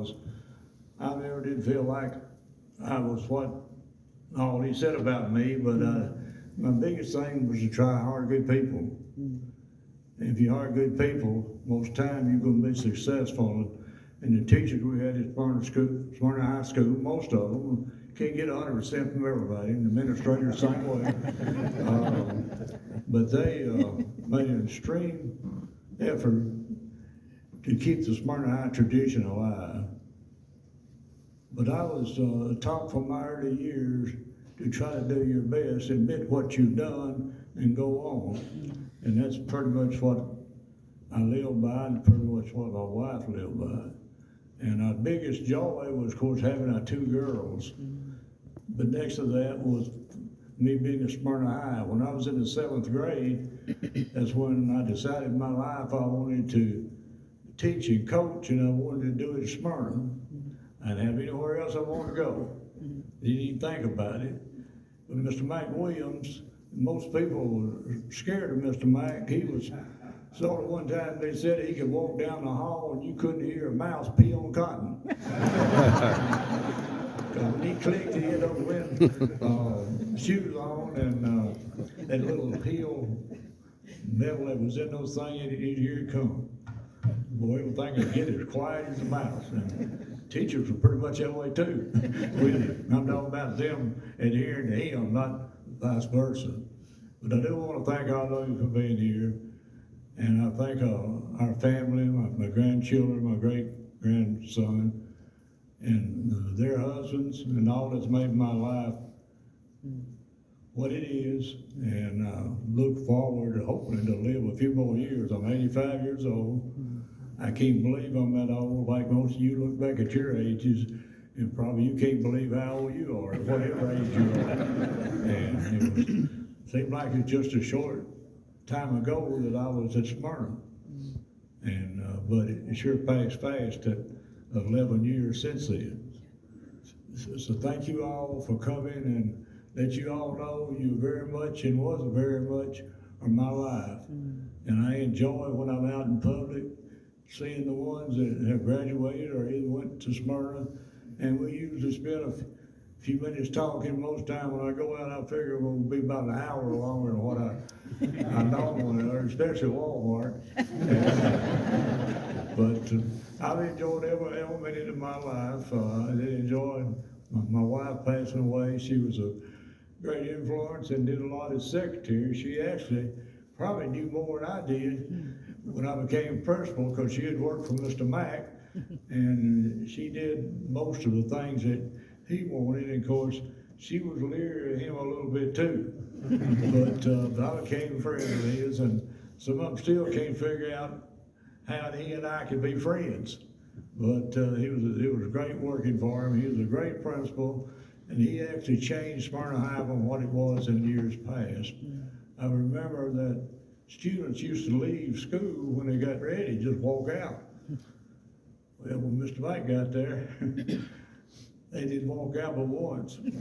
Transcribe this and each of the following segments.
because I never did feel like I was what all he said about me, but my biggest thing was to try to hire good people. If you hire good people, most time you're going to be successful. And the teachers we had at Smyrna High School, most of them can't get 100% from everybody, and the administrators same way. But they made an extreme effort to keep the Smyrna High tradition alive. But I was taught from my early years to try to do your best, admit what you've done, and go on. And that's pretty much what I live by, and pretty much what my wife lived by. And our biggest joy was, of course, having our 2 girls. But next to that was me being at Smyrna High. When I was in the 7th grade, that's when I decided in my life I wanted to teach and coach, and I wanted to do it at Smyrna. I didn't have anywhere else I wanted to go. Didn't even think about it. But Mr. Mac Williams, most people were scared of Mr. Mac. He was sort of one time they said he could walk down the hall and you couldn't hear a mouse pee on cotton. Because when he clicked, he had those shoes on, and that little heel metal that was in those things, you'd hear it come. Boy, everything would get as quiet as a mouse. And teachers were pretty much that way too. I'm talking about them adhering to him, not vice versa. But I do want to thank all of you for being here. And I thank our family, my grandchildren, my great-grandson, and their husbands, and all that's made my life what it is. And look forward to hoping to live a few more years. I'm 85 years old. I can't believe I'm that old. Like most of you look back at your ages, and probably you can't believe how old you are, whatever age you are. And it seemed like it's just a short time ago that I was at Smyrna. And but it sure passed fast at 11 years since then. So thank you all for coming, and let you all know you very much and was very much of my life. And I enjoy when I'm out in public, seeing the ones that have graduated or either went to Smyrna. And we usually spend a few minutes talking. Most time when I go out, I figure it will be about an hour longer than what I normally are, especially Walmart. But I've enjoyed every minute of my life. I did enjoy my wife passing away. She was a great influence and did a lot as secretary. She actually probably knew more than I did when I became principal, because she had worked for Mr. Mack, and she did most of the things that he wanted. And of course, she was leery of him a little bit too. But I became a friend of his, and some of them still can't figure out how he and I could be friends. But it was great working for him. He was a great principal, and he actually changed Smyrna High from what it was in years past. I remember that students used to leave school when they got ready, just walk out. Well, when Mr. Mike got there, they didn't walk out but once. He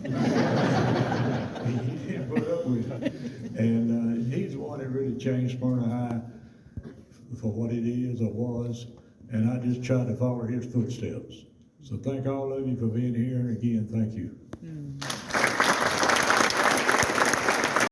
didn't put up with it. And he's the one that really changed Smyrna High for what it is or was, and I just tried to follow his footsteps. So thank all of you for being here, and again, thank you.